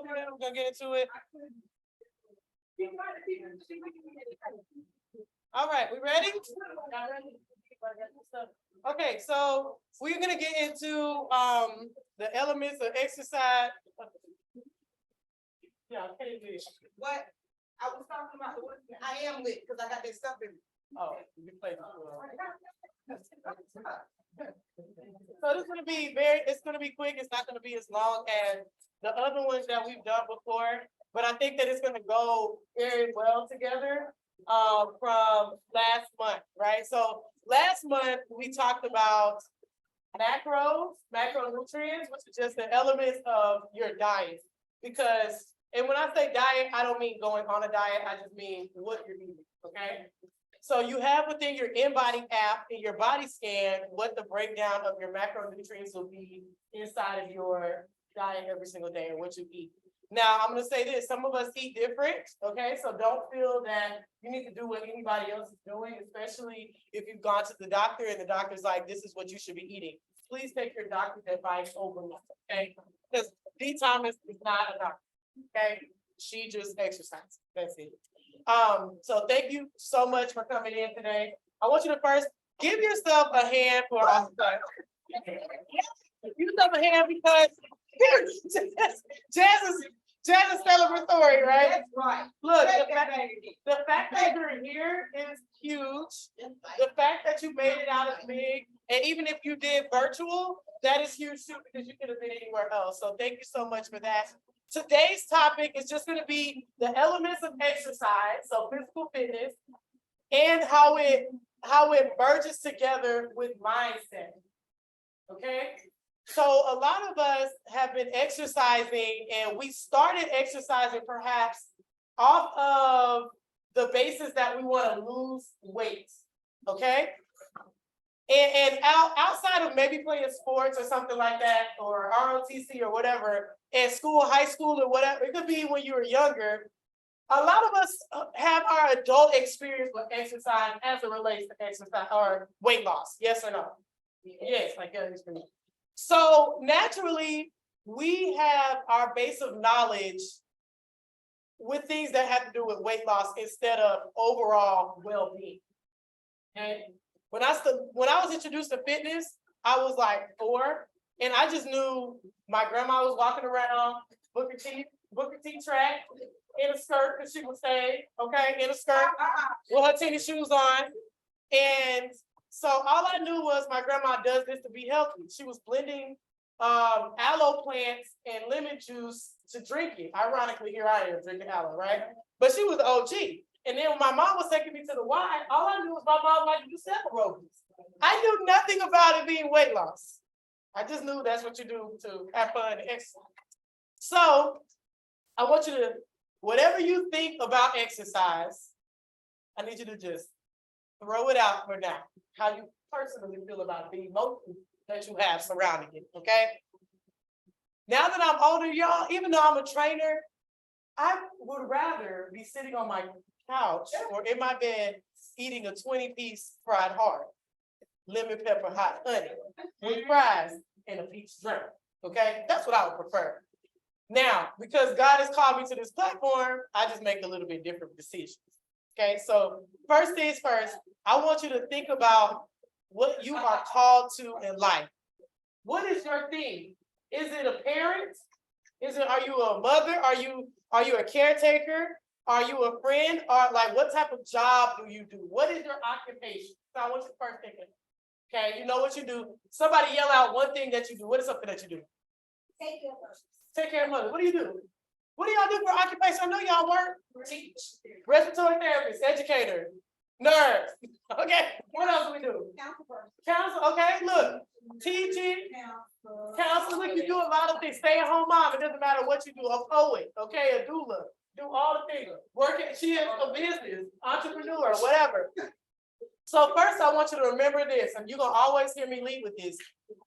We're gonna get into it. All right, we ready? Okay, so we're gonna get into the elements of exercise. Yeah, okay, What I was talking about, I am lit because I got that stuff in me. oh, you played. So this is gonna be it's gonna be quick. It's not gonna be as long as the other ones that we've done before, but I think that it's gonna go very well together from last month, right? So last month we talked about macronutrients, which is just the elements of your diet. Because, and when I say diet, I don't mean going on a diet, I just mean what you're eating, okay? So you have within your InBody app, in your body scan, what the breakdown of your macronutrients will be inside of your diet every single day and what you eat. Now, I'm gonna say this, some of us eat different, okay? So don't feel that you need to do what anybody else is doing, especially if you've gone to the doctor and the doctor's like, this is what you should be eating. Please take your doctor's advice over me, okay? Because D. Thomas is not a doctor, okay? She just exercises, that's it. So thank you so much for coming in today. I want you to first give yourself a hand for us. Give yourself a hand because Jazz is celebratory, right? That's right. Look, the fact that you're here is huge. The fact that you made it out is big. And even if you did virtual, that is huge too, because you could have been anywhere else. So thank you so much for that. Today's topic is just going to be the elements of exercise, so physical fitness, and how it merges together with mindset. Okay? So a lot of us have been exercising, and we started exercising perhaps off of the basis that we want to lose weight. Okay? And outside of maybe playing sports or something like that, or ROTC or whatever, at school, high school, or whatever, it could be when you were younger. A lot of us have our adult experience with exercise as it relates to exercise or weight loss. Yes or no? Yes, like that experience. So naturally, we have our base of knowledge with things that have to do with weight loss instead of overall well-being. Okay? When I was introduced to fitness, I was like 4, and I just knew my grandma was walking around Booker T track in a skirt, because she would say, okay, in a skirt with her tennis shoes on. And so all I knew was my grandma does this to be healthy. She was blending aloe plants and lemon juice to drink it. Ironically, here I am drinking aloe, right? But she was the OG. And then when my mom was taking me to the Y, all I knew was my mom liked to do step aerobics. I knew nothing about it being weight loss. I just knew that's what you do to have fun and exercise. So I want you to, whatever you think about exercise, I need you to just throw it out for now. How you personally feel about the emotions that you have surrounding it, okay? Now that I'm older, y'all, even though I'm a trainer, I would rather be sitting on my couch or in my bed eating a 20-piece fried heart, lemon pepper hot honey with fries and a peach drink, okay? That's what I would prefer. Now, because God has called me to this platform, I just make a little bit different decisions, okay? So first things first, I want you to think about what you are called to in life. What is your thing? Is it a parent? Are you a mother? Are you a caretaker? Are you a friend? Or like, what type of job do you do? What is your occupation? So I want you to first think of it. Okay, you know what you do. Somebody yell out one thing that you do. What is something that you do? Take care of us. Take care of mother. What do you do? What do y'all do for occupation? I know y'all work. Teach. Respiratory therapist, educator, nurse. Okay, what else do we do? Counsel, okay, look. Teaching, counseling, you do a lot of things. Stay-at-home mom, it doesn't matter what you do. A poet, okay, a doula, do all the things. Working, she has a business, entrepreneur, whatever. So first I want you to remember this, and you're gonna always hear me lead with this.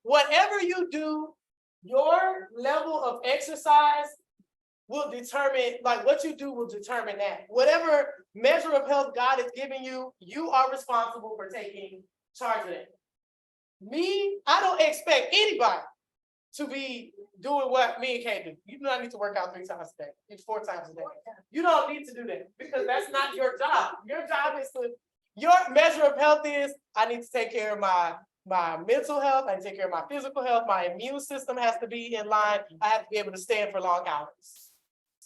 Whatever you do, your level of exercise will determine, like what you do will determine that. Whatever measure of health God has given you, you are responsible for taking charge of it. Me, I don't expect anybody to be doing what me and Kay do. You do not need to work out 3 times a day, it's 4 times a day. You don't need to do that because that's not your job. Your job is to, your measure of health is, I need to take care of my mental health, I take care of my physical health, my immune system has to be in line, I have to be able to stand for long hours.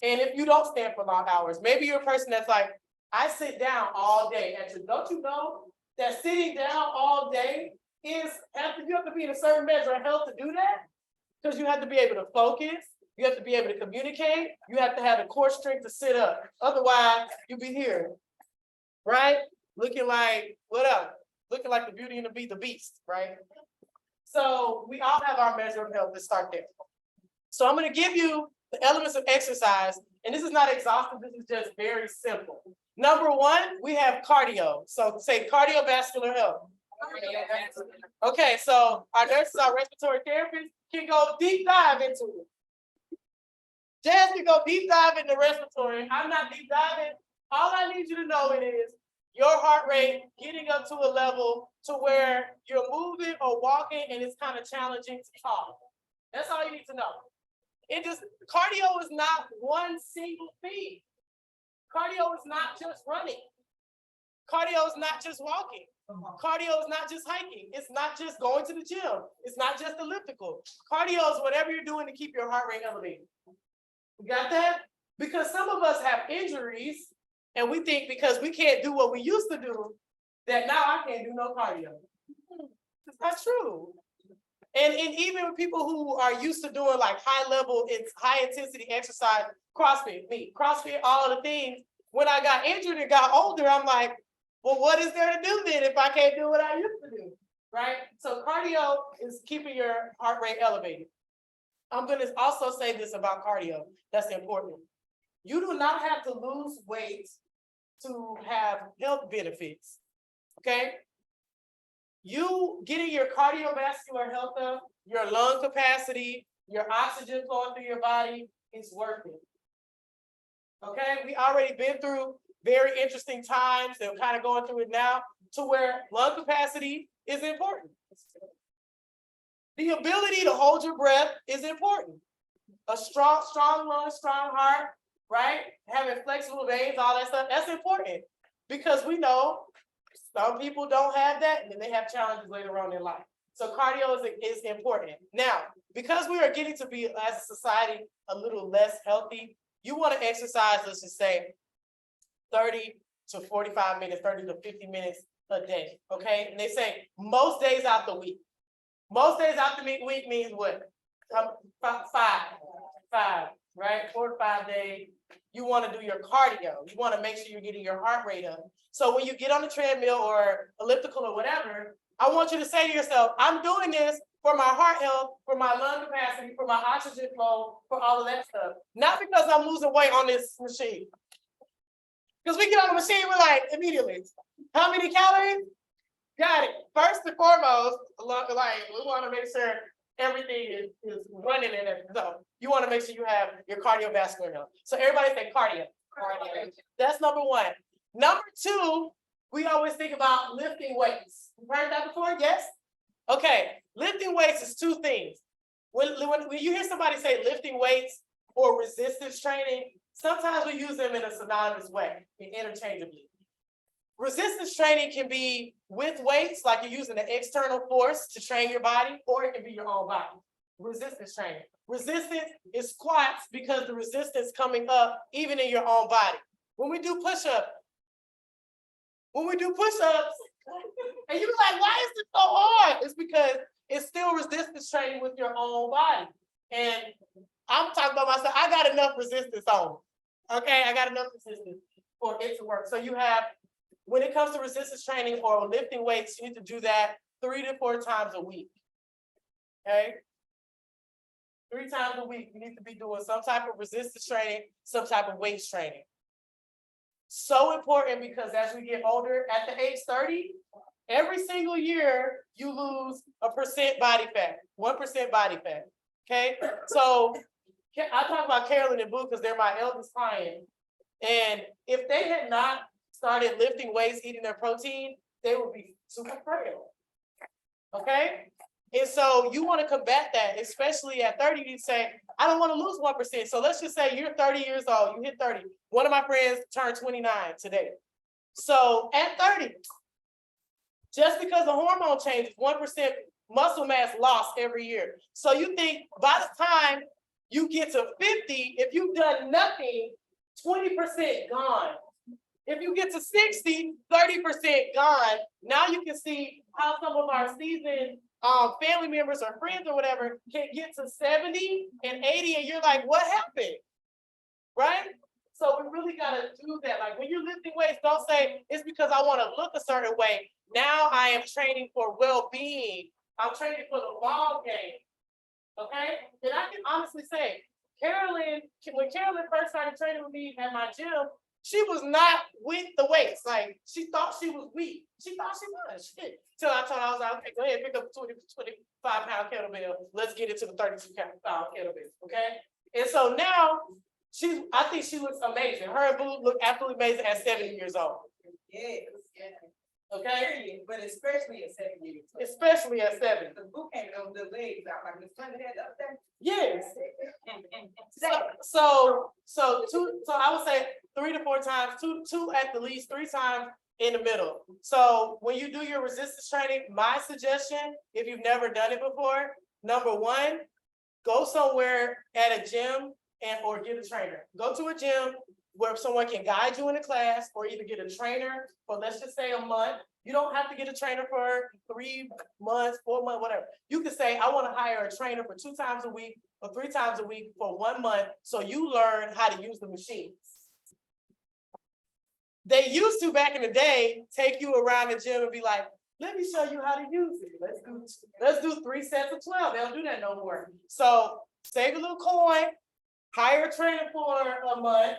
And if you don't stand for long hours, maybe you're a person that's like, I sit down all day. And don't you know that sitting down all day is, you have to be in a certain measure of health to do that? Because you have to be able to focus, you have to be able to communicate, you have to have the core strength to sit up. Otherwise, you'll be here, right? Looking like, what up? Looking like the Beauty and the Beast, right? So we all have our measure of health. Let's start there. So I'm going to give you the elements of exercise, and this is not exhaustive, this is just very simple. Number 1, we have cardio. So say cardiovascular health. Okay, so our nurses, our respiratory therapists can go deep dive into it. Jazz can go deep dive into respiratory. I'm not deep diving. All I need you to know it is your heart rate getting up to a level to where you're moving or walking and it's kind of challenging to talk. That's all you need to know. Cardio is not one single thing. Cardio is not just running. Cardio is not just walking. Cardio is not just hiking. It's not just going to the gym. It's not just elliptical. Cardio is whatever you're doing to keep your heart rate elevated. You got that? Because some of us have injuries and we think because we can't do what we used to do, that now I can't do no cardio. It's not true. And even with people who are used to doing like high intensity exercise, CrossFit, all of the things, when I got injured and got older, I'm like, well, what is there to do then if I can't do what I used to do, right? So cardio is keeping your heart rate elevated. I'm going to also say this about cardio, that's important. You do not have to lose weight to have health benefits, okay? You getting your cardiovascular health up, your lung capacity, your oxygen flowing through your body, is worth it. Okay, we already been through very interesting times and kind of going through it now to where lung capacity is important. The ability to hold your breath is important. A strong lung, strong heart, right? Having flexible veins, all that stuff, that's important because we know some people don't have that and then they have challenges later on in life. So cardio is important. Now, because we are getting to be, as a society, a little less healthy, you want to exercise, let's just say, 30 to 45 minutes, 30 to 50 minutes a day, okay? And they say most days out the week. Most days out the week means what? 5, right? 4 to 5 days. You want to do your cardio. You want to make sure you're getting your heart rate up. So when you get on the treadmill or elliptical or whatever, I want you to say to yourself, I'm doing this for my heart health, for my lung capacity, for my oxygen flow, for all of that stuff. Not because I'm losing weight on this machine. Because we get on the machine, we're like, immediately, how many calories? Got it. First and foremost, like we want to make sure everything is running in it. So you want to make sure you have your cardiovascular health. So everybody say cardio. Cardio. That's number 1. Number 2, we always think about lifting weights. You've heard that before? Yes? Okay, lifting weights is 2 things. When you hear somebody say lifting weights or resistance training, sometimes we use them in a synonymous way, interchangeably. Resistance training can be with weights, like you're using an external force to train your body, or it can be your own body. Resistance training. Resistance is squats because the resistance coming up even in your own body. When we do push-ups, and you're like, why is this so hard? It's because it's still resistance training with your own body. And I'm talking about myself, I got enough resistance on. Okay, I got enough resistance for it to work. So you have, when it comes to resistance training or lifting weights, you need to do that 3 to 4 times a week. Okay? 3 times a week, you need to be doing some type of resistance training, some type of weights training. So important because as we get older, at the age 30, every single year you lose a % body fat, 1% body fat. Okay, so I talk about Carolyn and Boo because they're my eldest client, and if they had not started lifting weights, eating their protein, they would be super frail. Okay, And so you want to combat that, especially at 30, you say, I don't want to lose 1%. So let's just say you're 30 years old, you hit 30. One of my friends turned 29 today. So at 30, just because the hormone changes, 1% muscle mass lost every year. So you think by the time you get to 50, if you've done nothing, 20% gone. If you get to 60, 30% gone. Now you can see how some of our seasoned family members or friends or whatever can get to 70 and 80, and you're like, what happened? Right? So we really gotta do that. Like when you're lifting weights, don't say it's because I want to look a certain way. Now I am training for well-being. I'm training for the long game. Okay? And I can honestly say, when Carolyn first started training with me at my gym, she was not with the weights. Like she thought she was weak. She thought she was. Shit. Till I told her, I was like, okay, go ahead, pick up 25-pound kettlebell. Let's get into the 32-pound kettlebell. Okay. And so now I think she looks amazing. Her and Boo look absolutely amazing at 70 years old. Yes. Okay. But especially at 7 years. Especially at 70. The book ain't on the legs out like Miss Sunday had up there. Yes. So I would say 3 to 4 times, two at the least, 3 times in the middle. So when you do your resistance training, my suggestion, if you've never done it before, number 1, go somewhere at a gym or get a trainer. Go to a gym where someone can guide you in a class, or either get a trainer for, let's just say, a month. You don't have to get a trainer for 3 months, 4 months, whatever. You can say, I want to hire a trainer for 2 times a week or 3 times a week for 1 month, so you learn how to use the machines. They used to, back in the day, take you around the gym and be like, let me show you how to use it. Let's do 3 sets of 12. They don't do that no more. So save a little coin, hire a trainer for a month,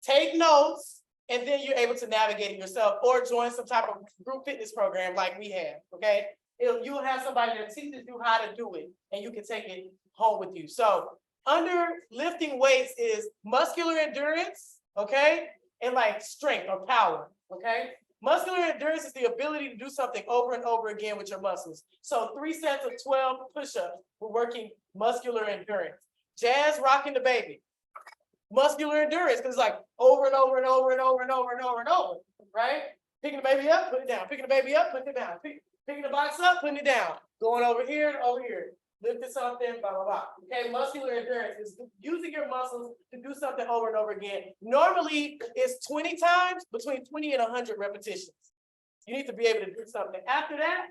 take notes, and then you're able to navigate it yourself, or join some type of group fitness program like we have, okay? You'll have somebody that teaches you how to do it, and you can take it home with you. So under lifting weights is muscular endurance, okay? And like strength or power, okay? Muscular endurance is the ability to do something over and over again with your muscles. So 3 sets of 12 push-ups, we're working muscular endurance. Jazz rocking the baby. Muscular endurance, because it's like over and over and over and over and over and over and over, right? Picking the baby up, putting it down. Picking the baby up, putting it down. Picking the box up, putting it down. Going over here and over here. Lifting something, blah, blah, blah. Okay, muscular endurance is using your muscles to do something over and over again. Normally, it's 20 times, between 20 and 100 repetitions. You need to be able to do something. After that,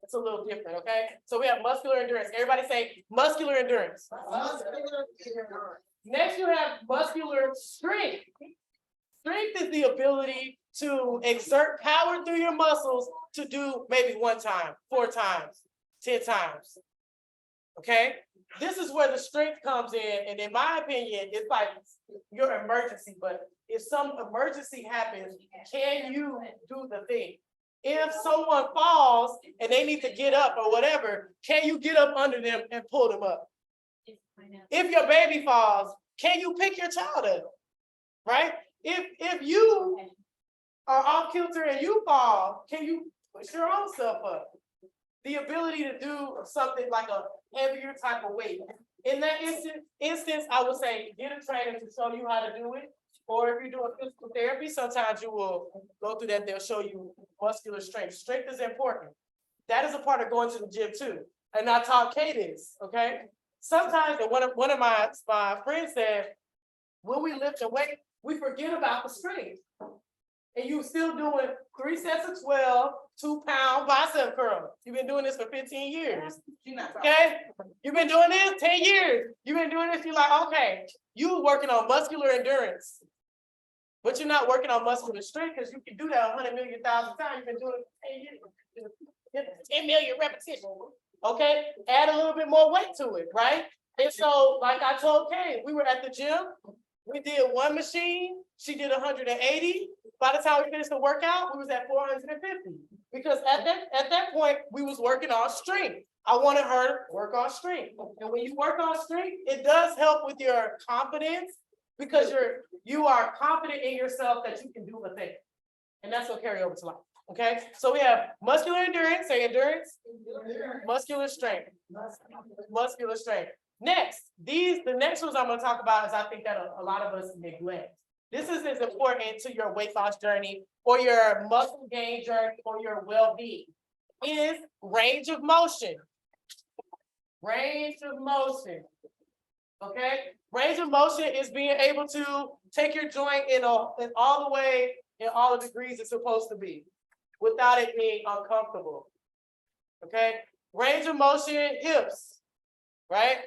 it's a little different, okay? So we have muscular endurance. Everybody say muscular endurance. Muscular endurance. Next, you have muscular strength. Strength is the ability to exert power through your muscles to do maybe 1 time, 4 times, 10 times. Okay? This is where the strength comes in. And in my opinion, it's like your emergency. But if some emergency happens, can you do the thing? If someone falls and they need to get up or whatever, can you get up under them and pull them up? If your baby falls, can you pick your child up? Right? If you are off kilter and you fall, can you push your own self up? The ability to do something like a heavier type of weight. In that instance, I would say get a trainer to show you how to do it. Or if you're doing physical therapy, sometimes you will go through that. They'll show you muscular strength. Strength is important. That is a part of going to the gym too. And I taught Kay this, okay? Sometimes, and one of my friends said, when we lift a weight, we forget about the strength. And you still doing 3 sets of 12, 2-pound bicep curls. You've been doing this for 15 years. Okay? You've been doing this 10 years. You've been doing this, you're like, okay, you working on muscular endurance. But you're not working on muscular strength because you can do that 100 million thousand times. You've been doing it for 10 years. 10 million repetitions. Okay? Add a little bit more weight to it, right? And so, like I told Kay, we were at the gym. We did 1 machine. She did 180. By the time we finished the workout, we was at 450. Because at that point, we was working on strength. I wanted her to work on strength. And when you work on strength, it does help with your confidence because you are confident in yourself that you can do the thing. And that's what carry over to life. Okay, so we have muscular endurance, say endurance, muscular strength, muscular strength. Next, the next ones I'm gonna talk about is I think that a lot of us neglect. This is as important to your weight loss journey or your muscle gain journey or your well-being is range of motion. Range of motion. Okay, range of motion is being able to take your joint in all the way in all the degrees it's supposed to be without it being uncomfortable. Okay, range of motion, hips, right?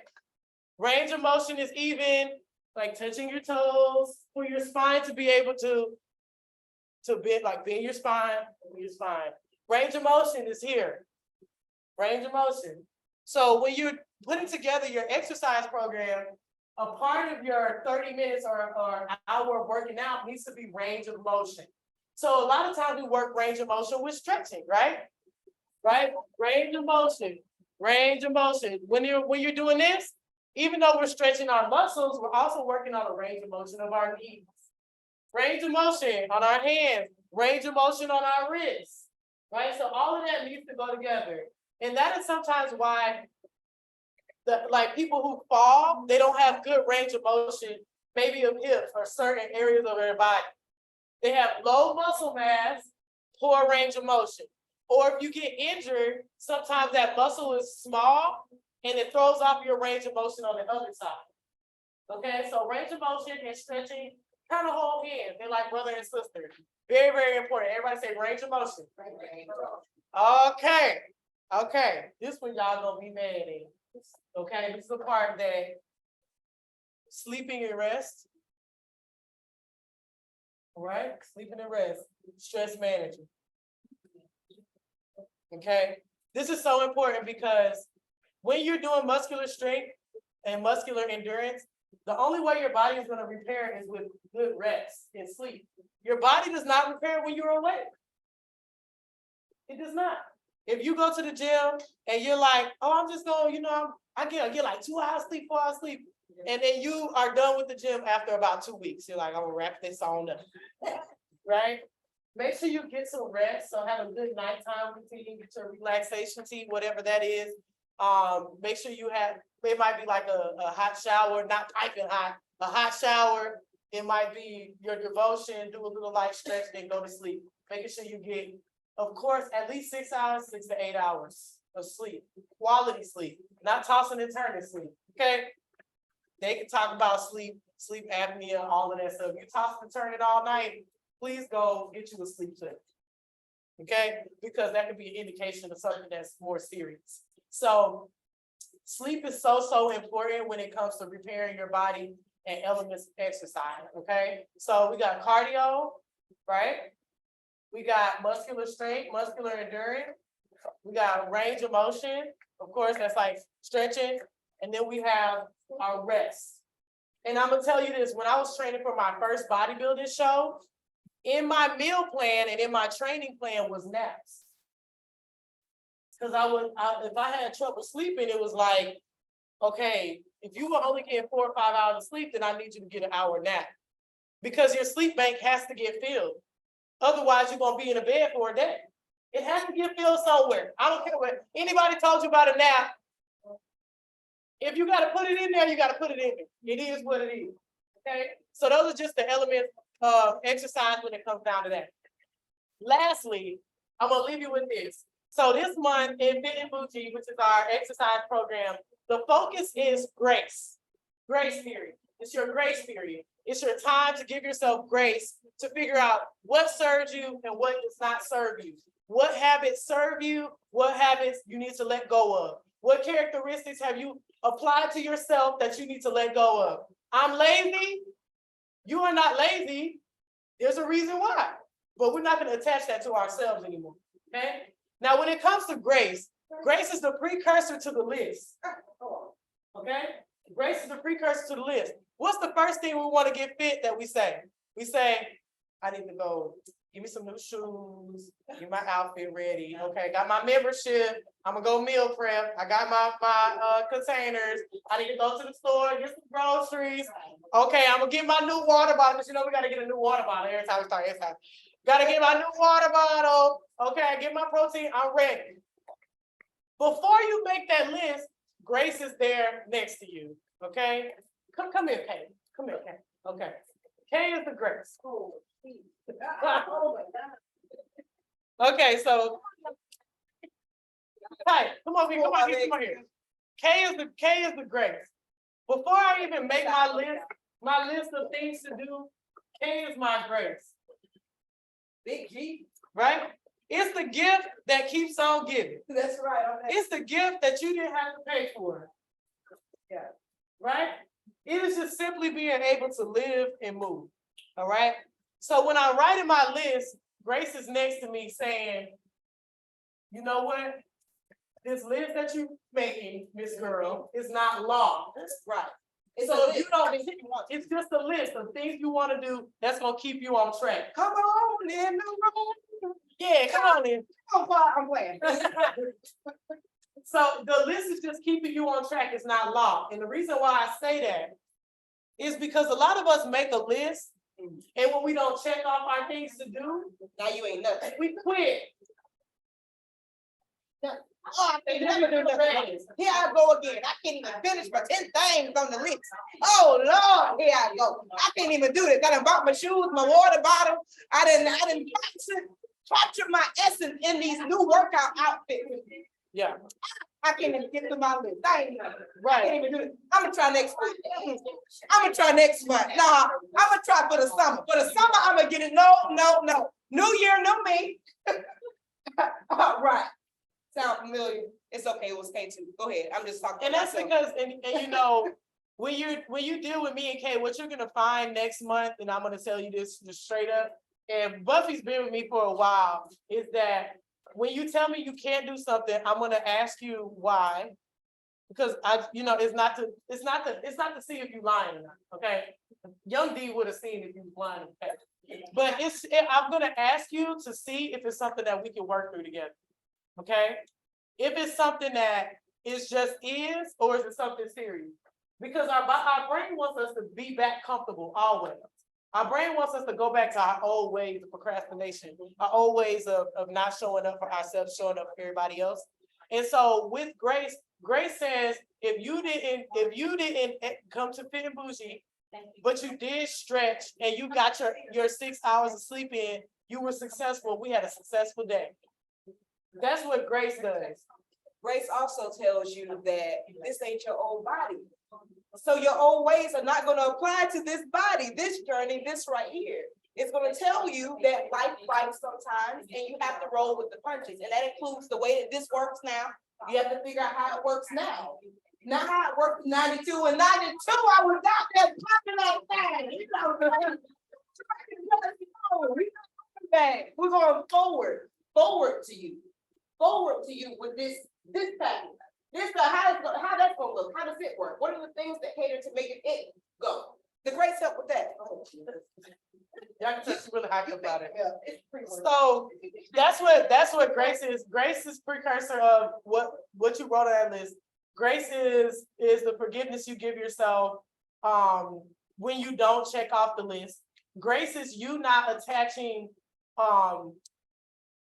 Range of motion is even like touching your toes for your spine to be able to bend your spine, Range of motion is here. Range of motion. So when you're putting together your exercise program, a part of your 30 minutes or hour of working out needs to be range of motion. So a lot of times we work range of motion with stretching, right? Right? Range of motion, range of motion. When you're doing this, even though we're stretching our muscles, we're also working on a range of motion of our knees. Range of motion on our hands, range of motion on our wrists, right? So all of that needs to go together. And that is sometimes why people who fall, they don't have good range of motion, maybe of hips or certain areas of their body. They have low muscle mass, poor range of motion. Or if you get injured, sometimes that muscle is small and it throws off your range of motion on the other side. Okay, so range of motion and stretching kind of hold hands. They're like brother and sister. Very, very important. Everybody say range of motion. Okay. Okay. This one y'all gonna be mad at. Okay, this is the part that sleeping and rest. All right, sleeping and rest. Stress management. Okay, this is so important because when you're doing muscular strength and muscular endurance, the only way your body is going to repair is with good rest and sleep. Your body does not repair when you're awake. It does not. If you go to the gym and you're like, oh, I'm just going, I get like 2 hours sleep, 4 hours sleep. And then you are done with the gym after about 2 weeks. You're like, I'm gonna wrap this on up. Right? Make sure you get some rest. So have a good nighttime routine, get your relaxation tea, whatever that is. Make sure you have, it might be like a hot shower, not piping hot, a hot shower. It might be your devotion, do a little light stretch, then go to sleep. Making sure you get, of course, at least 6 hours, 6 to 8 hours of sleep, quality sleep, not tossing and turning sleep. Okay. They can talk about sleep apnea, all of that stuff. You toss and turn it all night, please go get you a sleep check. Okay, because that could be an indication of something that's more serious. So sleep is so important when it comes to repairing your body and elements of exercise. Okay, so we got cardio, right? We got muscular strength, muscular endurance. We got range of motion. Of course, that's like stretching. And then we have our rest. And I'm gonna tell you this, when I was training for my first bodybuilding show, in my meal plan and in my training plan was naps. Because if I had trouble sleeping, it was like, okay, if you will only get 4 or 5 hours of sleep, then I need you to get an hour nap. Because your sleep bank has to get filled. Otherwise, you're gonna be in a bed for a day. It has to get filled somewhere. I don't care what anybody told you about a nap. If you got to put it in there, you got to put it in there. It is what it is. Okay. So those are just the elements of exercise when it comes down to that. Lastly, I'm going to leave you with this. So this month in fitandboujee, which is our exercise program, the focus is grace. Grace period. It's your grace period. It's your time to give yourself grace to figure out what serves you and what does not serve you. What habits serve you? What habits you need to let go of? What characteristics have you applied to yourself that you need to let go of? I'm lazy. You are not lazy. There's a reason why. But we're not going to attach that to ourselves anymore. Okay? Now, when it comes to grace, grace is the precursor to the list. Okay? Grace is the precursor to the list. What's the first thing we want to get fit that we say? We say, I need to go give me some new shoes, get my outfit ready. Okay, got my membership. I'm gonna go meal prep. I got my containers. I need to go to the store, get some groceries. Okay, I'm gonna get my new water bottle. Because we gotta get a new water bottle every time we start exercise. Gotta get my new water bottle. Okay, I get my protein, I'm ready. Before you make that list, Grace is there next to you, okay? Come here, Kay. Come here, Kay. Okay. Kay is the Grace. Okay, so. Hey, come on here, come on here, come on here. Kay is the Grace. Before I even make my list of things to do, Kay is my Grace. Big G. Right? It's the gift that keeps on giving. That's right. It's the gift that you didn't have to pay for. Yeah. Right? It is just simply being able to live and move. All right. So when I'm writing my list, Grace is next to me saying, you know what? This list that you're making, Miss Girl, is not law. Right. So if you don't, it's just a list of things you want to do that's gonna keep you on track. Come on in the room. Yeah, come on in. Oh, boy, I'm playing. So the list is just keeping you on track. It's not law. And the reason why I say that is because a lot of us make a list, and when we don't check off our things to do, Now you ain't nothing. we quit. Oh, I can't never do nothing. Here I go again. I can't even finish my 10 things on the list. Oh Lord, here I go. I can't even do it. I done bought my shoes, my water bottle. I didn't capture my essence in these new workout outfits. Yeah. I can't even get to my list. I ain't nothing. I Right. can't even do it. I'm gonna try next month. I'm gonna try next month. Nah, I'm gonna try for the summer. For the summer, I'm gonna get it. No. New year, new me. All right. Sound familiar? It's okay. It was K2. Go ahead. I'm just talking. And that's because, and you know, when you deal with me and Kay, what you're gonna find next month, and I'm gonna tell you this just straight up, and Buffy's been with me for a while, is that when you tell me you can't do something, I'm gonna ask you why. Because it's not to see if you're lying or not, okay? Young D would have seen if you was lying. Okay? But I'm gonna ask you to see if it's something that we can work through together. Okay? If it's something that is, or is it something serious? Because our brain wants us to be back comfortable always. Our brain wants us to go back to our old ways of procrastination, our old ways of not showing up for ourselves, showing up for everybody else. And so with Grace says, if you didn't come to Fit and Bougie, but you did stretch and you got your 6 hours of sleep in, you were successful. We had a successful day. That's what Grace does. Grace also tells you that this ain't your old body. So your old ways are not going to apply to this body, this journey, this right here. It's going to tell you that life bites sometimes and you have to roll with the punches. And that includes the way that this works now. You have to figure out how it works now. Not how it worked in 92. And 92, I was out there popping that thing. We're going forward to you with this package. How that's gonna look? How does it work? What are the things that cater to make it go? The Grace help with that. Y'all can just really hype about it. Yeah, it's pretty much. So that's what Grace is. Grace is precursor of what you wrote on that list. Grace is the forgiveness you give yourself when you don't check off the list. Grace is you not attaching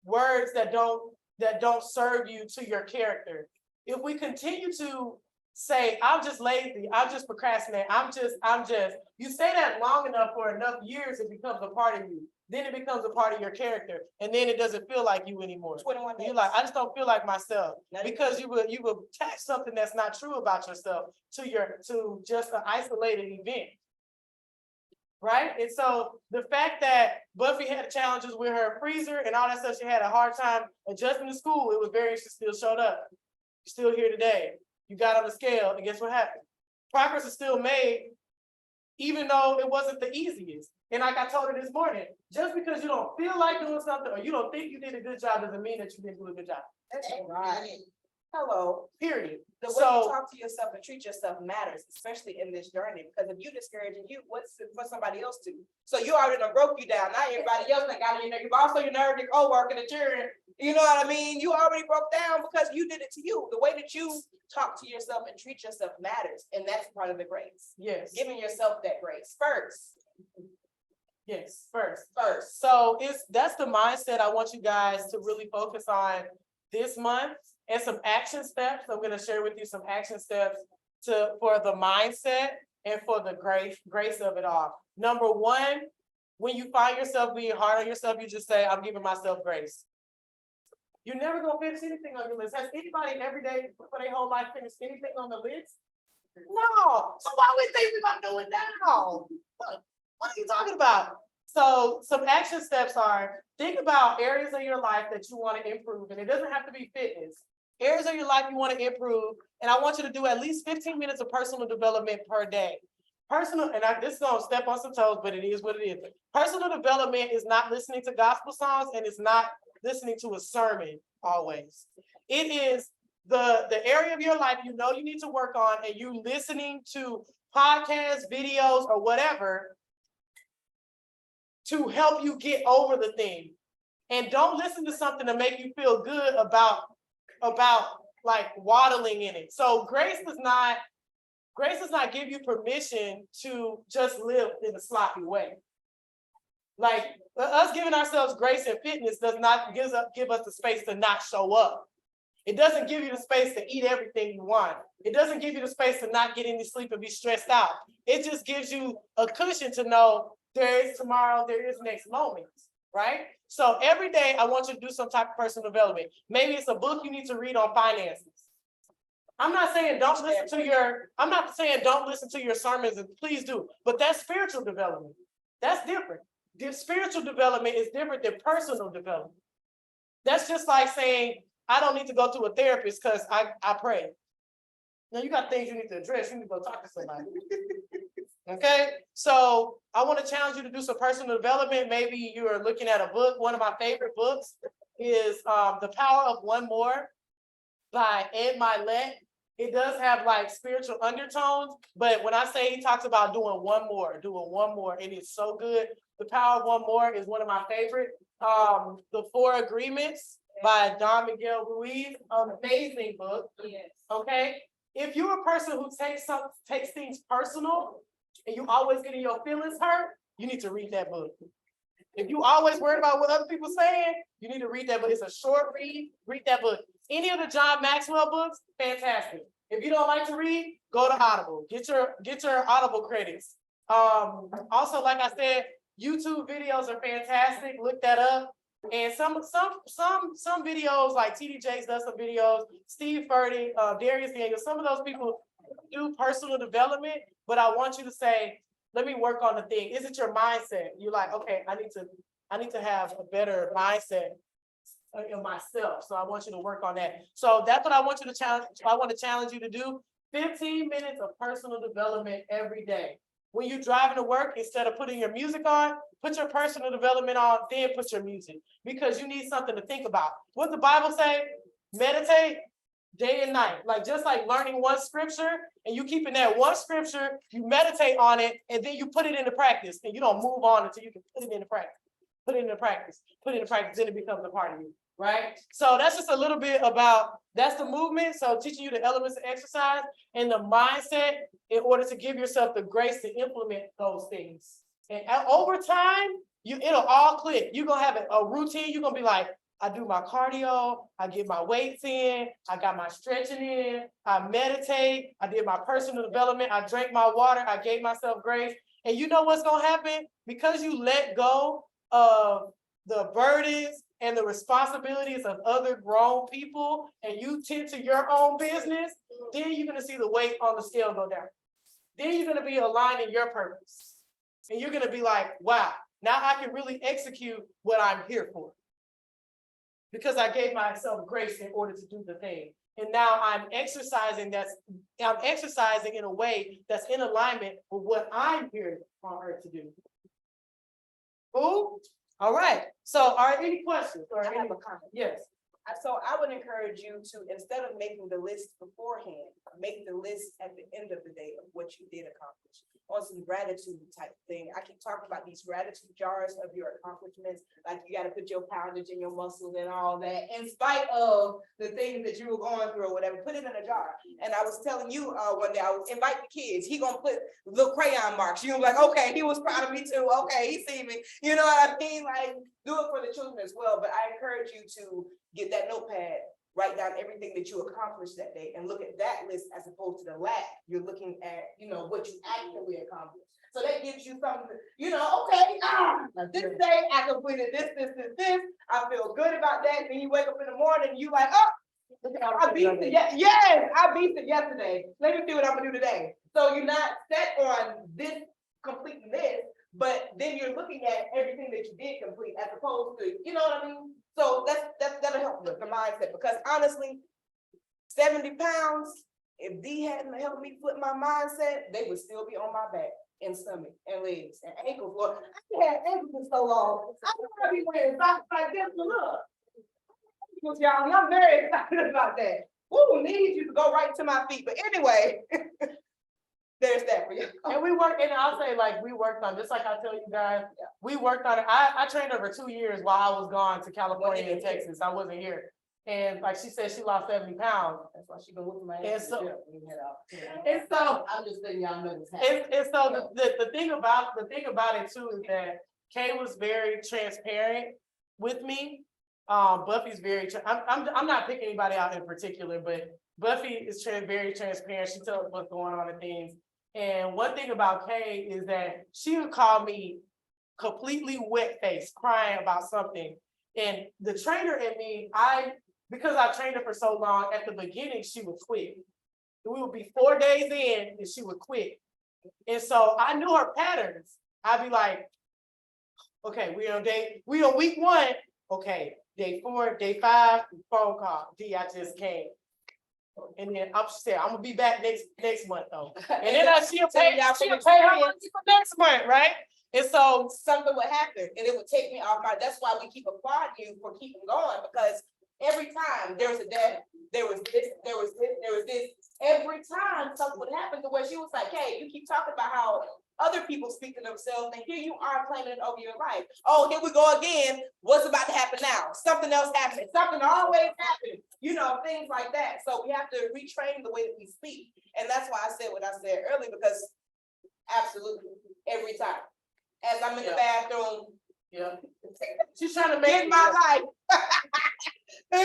words that don't serve you to your character. If we continue to say, I'm just lazy, I'm just procrastinating, I'm just, you say that long enough for enough years, it becomes a part of you. Then it becomes a part of your character. And then it doesn't feel like you anymore. 21 days. You're like, I just don't feel like myself. Because you will attach something that's not true about yourself to just an isolated event. Right? And so the fact that Buffy had challenges with her freezer and all that stuff, she had a hard time adjusting to school, it was very, she still showed up. You're still here today. You got on the scale, and guess what happened? Progress is still made, even though it wasn't the easiest. And like I told her this morning, just because you don't feel like doing something or you don't think you did a good job doesn't mean that you didn't do a good job. That's right. Hello. Period. The way you talk to yourself and treat yourself matters, especially in this journey, because if you discouraging you, what's for somebody else to? So you already done broke you down. Now everybody else that got in there, you've also your nerve, your co-worker, the children. You know what I mean? You already broke down because you did it to you. The way that you talk to yourself and treat yourself matters. And that's part of the grace. Yes. Giving yourself that grace first. Yes, first. So that's the mindset I want you guys to really focus on this month, and some action steps. I'm going to share with you some action steps for the mindset and for the grace of it all. Number one, when you find yourself being hard on yourself, you just say, I'm giving myself grace. You're never gonna finish anything on your list. Has anybody every day for their whole life finished anything on the list? No. So why would they think we're gonna do it now? What are you talking about? So some action steps are, think about areas of your life that you want to improve. And it doesn't have to be fitness. Areas of your life you want to improve. And I want you to do at least 15 minutes of personal development per day. This is gonna step on some toes, but it is what it is. Personal development is not listening to gospel songs, and it's not listening to a sermon always. It is the area of your life you know you need to work on, and you listening to podcasts, videos, or whatever to help you get over the thing. And don't listen to something to make you feel good about like waddling in it. So grace does not give you permission to just live in a sloppy way. Like us giving ourselves grace and fitness does not give us the space to not show up. It doesn't give you the space to eat everything you want. It doesn't give you the space to not get any sleep and be stressed out. It just gives you a cushion to know there is tomorrow, there is next moment, right? So every day I want you to do some type of personal development. Maybe it's a book you need to read on finances. I'm not saying don't listen to your sermons, and please do, but that's spiritual development. That's different. Spiritual development is different than personal development. That's just like saying, I don't need to go to a therapist because I pray. Now you got things you need to address. You need to go talk to somebody. Okay, so I want to challenge you to do some personal development. Maybe you are looking at a book. One of my favorite books is The Power of One More by Ed Milet. It does have like spiritual undertones, but when I say he talks about doing one more, it is so good. The Power of One More is one of my favorite. The Four Agreements by Don Miguel Ruiz, amazing book. Yes. Okay, if you're a person who takes things personal and you always getting your feelings hurt, you need to read that book. If you always worried about what other people saying, you need to read that book. It's a short read. Read that book. Any of the John Maxwell books, fantastic. If you don't like to read, go to Audible. Get your Audible credits. Also, like I said, YouTube videos are fantastic. Look that up. And some videos, like TD Jakes does some videos, Steve Furtick, Darius Daniel, some of those people do personal development, but I want you to say, let me work on the thing. Is it your mindset? You're like, okay, I need to have a better mindset in myself. So I want you to work on that. So that's what I want you to challenge. I want to challenge you to do 15 minutes of personal development every day. When you're driving to work, instead of putting your music on, put your personal development on, then put your music, because you need something to think about. What the Bible say? Meditate day and night. Like just like learning one scripture and you keeping that one scripture, you meditate on it and then you put it into practice, and you don't move on until you can put it into practice. Put it into practice, then it becomes a part of you, right? So that's just a little bit about, that's the movement. So teaching you the elements of exercise and the mindset in order to give yourself the grace to implement those things. And over time, it'll all click. You're gonna have a routine. You're gonna be like, I do my cardio, I get my weights in, I got my stretching in, I meditate, I did my personal development, I drank my water, I gave myself grace. And you know what's gonna happen? Because you let go of the burdens and the responsibilities of other grown people, and you tend to your own business, then you're gonna see the weight on the scale go down. Then you're gonna be aligned in your purpose. And you're gonna be like, wow, now I can really execute what I'm here for. Because I gave myself grace in order to do the thing. And now I'm exercising in a way that's in alignment with what I'm here on earth to do. Cool? All right. So are there any questions? Or I have a comment. Yes. So I would encourage you to, instead of making the list beforehand, make the list at the end of the day of what you did accomplish. On some gratitude type thing. I keep talking about these gratitude jars of your accomplishments. Like you got to put your poundage and your muscle and all that, in spite of the things that you were going through or whatever. Put it in a jar. And I was telling you one day, I would invite the kids. He gonna put little crayon marks. You're like, okay, he was proud of me too. Okay, he see me. You know what I mean? Like, do it for the children as well. But I encourage you to get that notepad. Write down everything that you accomplished that day and look at that list as opposed to the lack. You're looking at, what you actually accomplished. So that gives you something, okay, this day I completed this. I feel good about that. Then you wake up in the morning and you like, I beat it. Yes, I beat it yesterday. Let me see what I'm gonna do today. So you're not set on this completing this, but then you're looking at everything that you did complete as opposed to, you know what I mean? So that'll help with the mindset, because honestly, 70 pounds, if D hadn't helped me flip my mindset, they would still be on my back and stomach and legs and ankles. Lord, I had ankles for so long. I don't want to be wearing socks like this to look. Y'all, and I'm very excited about that. Ooh, knees used to go right to my feet. But anyway, there's that for you. And I'll say, like, we worked on, just like I tell you guys, we worked on it. I trained over 2 years while I was gone to California and Texas. I wasn't here. And like she said, she lost 70 pounds. That's why she been looking my ass. And so I'm just letting y'all know this happened. And so the thing about it too is that Kay was very transparent with me. Buffy's very, I'm not picking anybody out in particular, but Buffy is very transparent. She tells what's going on and things. And one thing about Kay is that she would call me completely wet-faced, crying about something. And the trainer in me, because I trained her for so long, at the beginning, she would quit. We would be 4 days in and she would quit. And so I knew her patterns. I'd be like, okay, we on week 1. Okay, day 4, day 5, phone call. D, I just came. And then I'm gonna be back next month though. And then she'll pay her money for next month, right? And so something would happen and it would take me off my, that's why we keep applauding you for keeping going, because every time there was a death, there was this. Every time something would happen to where she was like, hey, you keep talking about how other people speak to themselves, and here you are claiming it over your life. Oh, here we go again. What's about to happen now? Something else happened. Something always happens. Things like that. So we have to retrain the way that we speak. And that's why I said what I said earlier, because absolutely every time. As I'm in the bathroom. Yeah. She's trying to make my life. I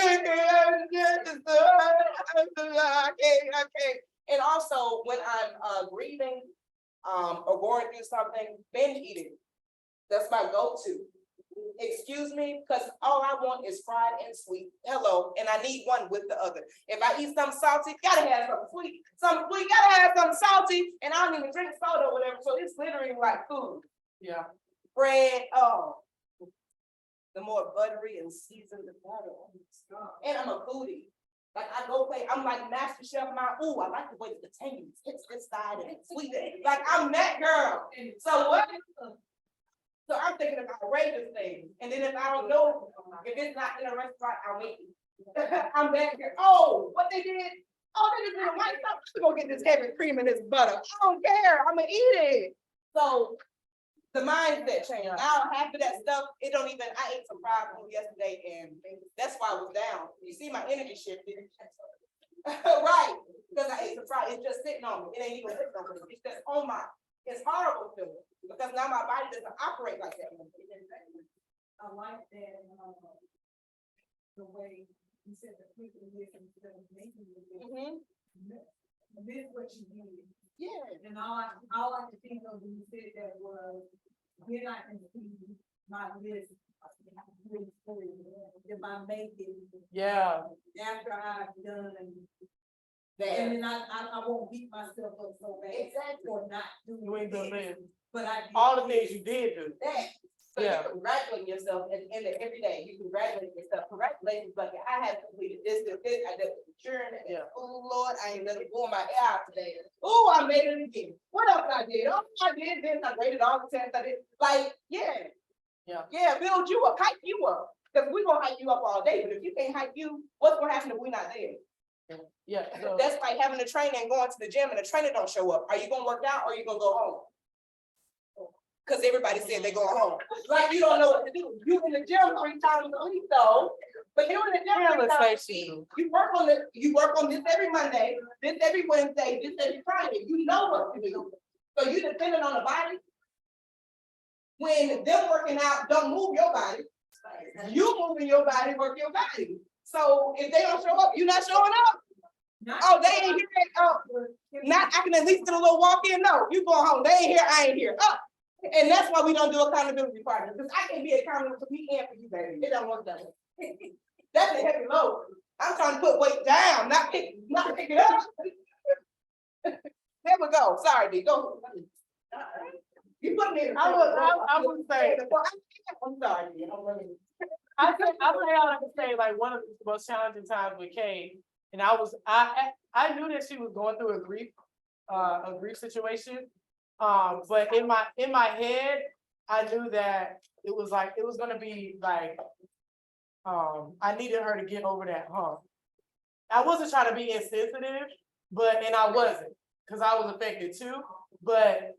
can't. And also when I'm grieving or going through something, binge eating. That's my go-to. Excuse me, because all I want is fried and sweet. Hello, and I need one with the other. If I eat something salty, gotta have something sweet. Something sweet, gotta have something salty, and I don't even drink soda or whatever, so it's literally like food. Yeah. Bread, the more buttery and seasoned the better. And I'm a foodie. Like I go play, I'm like Master Chef. I like the way that the tangy hits this side and it's sweet. Like I'm that girl. So what? So I'm thinking about outrageous things. And then if I don't know, if it's not in a restaurant, I'll make it. I'm that girl. Oh, what they did? Oh, they just did a white sauce. I'm gonna get this heavy cream and this butter. I don't care. I'm gonna eat it. So the mindset change. Now half of that stuff, I ate some fried food yesterday and that's why I was down. You see my energy shifted. Right. Because I ate some fried, it's just sitting on me. It ain't even sitting on me. It's just on my, it's horrible feeling. Because now my body doesn't operate like that. I like that the way you said the people instead of making it. This is what you did. Yeah. And all I could think of when you said that was, then I can see my list if I make it. Yeah. After I've done that. And then I won't beat myself up so bad. Exactly. For not doing You ain't done it. that. But I did All the things you did do. That. So you congratulate yourself at the end of every day. You congratulate yourself. Congratulations, Bucky. I have completed this. I did maturing. Oh Lord, I ain't let it go in my ear out today. Oh, I made it again. What else I did? Oh, I did this. I graded all the tests I did. Like, yeah, build you up, hype you up. Cause we're gonna hype you up all day, but if you can't hype you, what's gonna happen if we're not there? Yeah, so, That's like having a trainer and going to the gym and the trainer don't show up. Are you gonna work out or are you gonna go home? Cause everybody said they're going home. Like you don't know what to do. You in the gym 3 times a week though. But you in the gym 3 times a week. You work on this every Monday, this every Wednesday, this every Friday. You know what to do. So you depending on the body. When them working out, don't move your body. You moving your body, work your body. So if they don't show up, you're not showing up. Oh, they ain't here. Oh, not I can at least get a little walk in. No, you go home. They ain't here. I ain't here. Oh, and that's why we don't do accountability partners. Because I can be accountable for me and for you, baby. It don't work that way. That's a heavy load. I'm trying to put weight down, not pick it up. There we go. Sorry, D. Go. You put me in. I would say, I'm sorry. D. I say all I can say, like one of the most challenging times with Kay, and I knew that she was going through a grief situation. But in my head, I knew that it was gonna be like, I needed her to get over that hump. I wasn't trying to be insensitive, and I wasn't, because I was affected too. But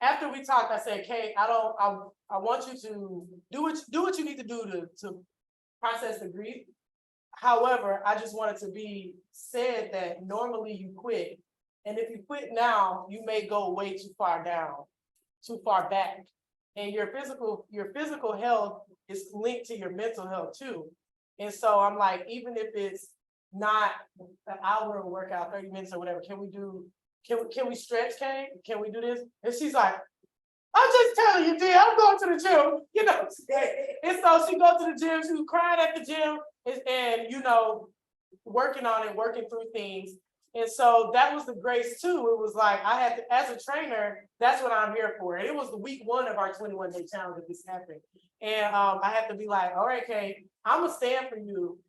after we talked, I said, Kay, I want you to do what you need to do to process the grief. However, I just want it to be said that normally you quit. And if you quit now, you may go way too far down, too far back. And your physical health is linked to your mental health too. And so I'm like, even if it's not an hour of workout, 30 minutes or whatever, can we stretch, Kay? Can we do this? And she's like, I'm just telling you, D, I'm going to the gym, you know. And so she goes to the gym, she was crying at the gym and you know, working on it, working through things. And so that was the grace too. It was like, I had to, as a trainer, that's what I'm here for. And it was the week 1 of our 21-day challenge that this happened. And I had to be like, all right, Kay, I'm gonna stand for you.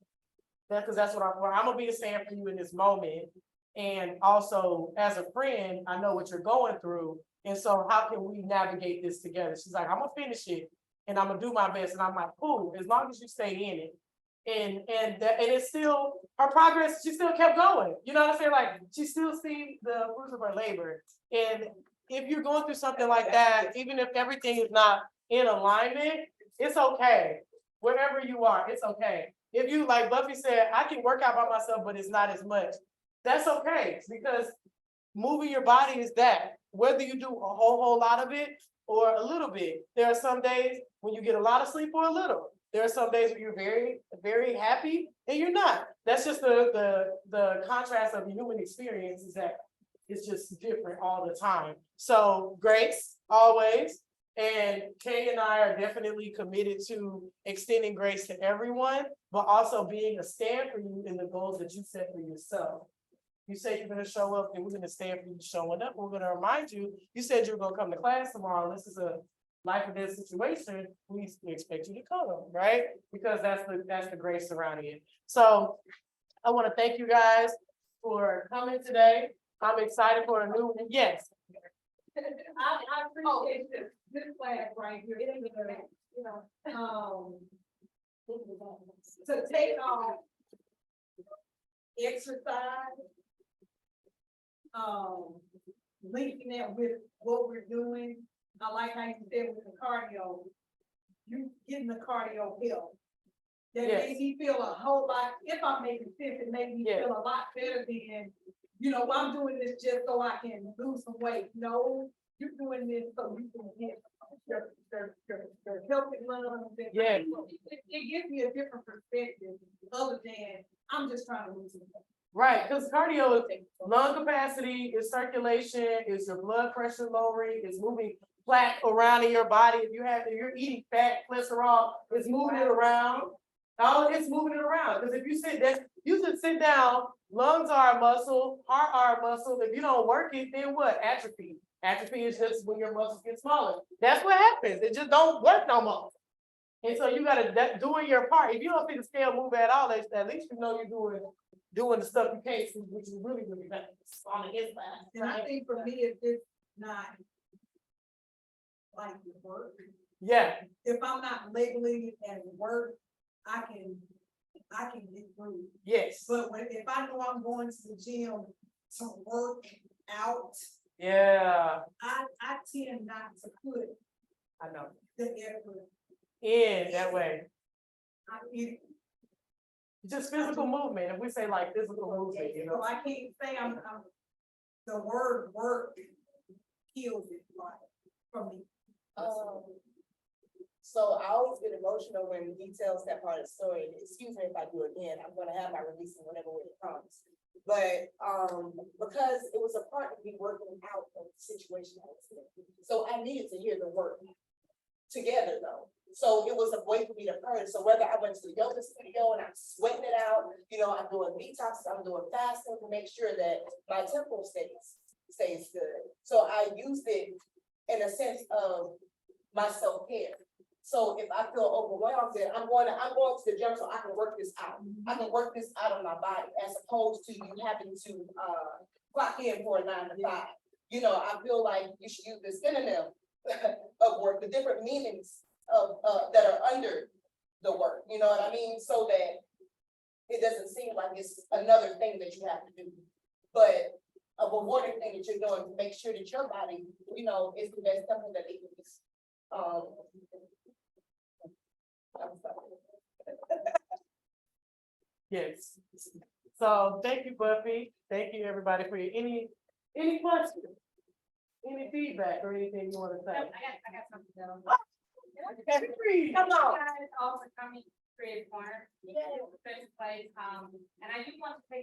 Because that's what I'm for. I'm gonna be a stand for you in this moment. And also as a friend, I know what you're going through. And so how can we navigate this together? She's like, I'm gonna finish it and I'm gonna do my best. And I'm like, cool, as long as you stay in it. And it's still her progress, she still kept going. You know what I'm saying? Like she still sees the fruits of her labor. And if you're going through something like that, even if everything is not in alignment, it's okay. Wherever you are, it's okay. If you, like Buffy said, I can work out by myself, but it's not as much. That's okay, because moving your body is that. Whether you do a whole lot of it or a little bit. There are some days when you get a lot of sleep or a little. There are some days when you're very, very happy and you're not. That's just the contrast of the human experience, is that it's just different all the time. So grace always. And Kay and I are definitely committed to extending grace to everyone, but also being a stand for you in the goals that you set for yourself. You said you're going to show up and we're going to stand for you showing up. We're going to remind you, you said you were going to come to class tomorrow. This is a life or death situation. We expect you to come, right? Because that's the grace surrounding it. So I want to thank you guys for coming today. I'm excited for a new one. Yes. I appreciate this class right here. It is, you know, to take on exercise, linking that with what we're doing. I like how you said with the cardio, you getting the cardio help. That made me feel a whole lot, if I'm making sense, it made me feel a lot better than, you know, I'm doing this just so I can lose some weight. No, you're doing this so you can get your healthy lungs. Yes. It gives me a different perspective other than I'm just trying to lose some weight. Right, because cardio is lung capacity, is circulation, is your blood pressure lowering, is moving plaque around in your body. If you're eating fat, cholesterol, it's moving it around. It's moving it around. Because if you just sit down, lungs are a muscle, heart are a muscle. If you don't work it, then what? Atrophy. Atrophy is just when your muscles get smaller. That's what happens. It just don't work no more. And so you gotta doing your part. If you don't see the scale move at all, at least you know you're doing the stuff you can't see, which is really, really bad on the inside. And I think for me, it's just not like the work. Yeah, If I'm not legally at work, I can get through. yes, But if I know I'm going to the gym to work out, yeah, I tend not to put I know. the effort. In that way, It, just physical movement. If we say like physical movement, you so know. I can't say I'm the word work kills it like for me. So I always get emotional when he tells that part of the story. Excuse me if I do it again, I'm gonna have my release in whatever way it comes. But, because it was a part of me working out of the situation I was in. So I needed to hear the word together though. So it was a way for me to purge. So whether I went to the yoga studio and I'm sweating it out, you know, I'm doing detoxes, I'm doing fasting to make sure that my temple stays good. So I used it in a sense of my self-care. So if I feel overwhelmed, then I'm going to the gym so I can work this out. I can work this out on my body as opposed to you having to clock in for a 9 to 5. You know, I feel like you should use the synonym of work, the different meanings of that are under the work. You know what I mean? So that it doesn't seem like it's another thing that you have to do, but a rewarding thing that you're doing to make sure that your body, you know, is the best temple that it is. I'm sorry. Yes. So thank you, Buffy. Thank you, everybody, for your any questions, any feedback or anything you want to say. I got something else. Come on. Guys also coming to Creative Corner. First place, and I just want to take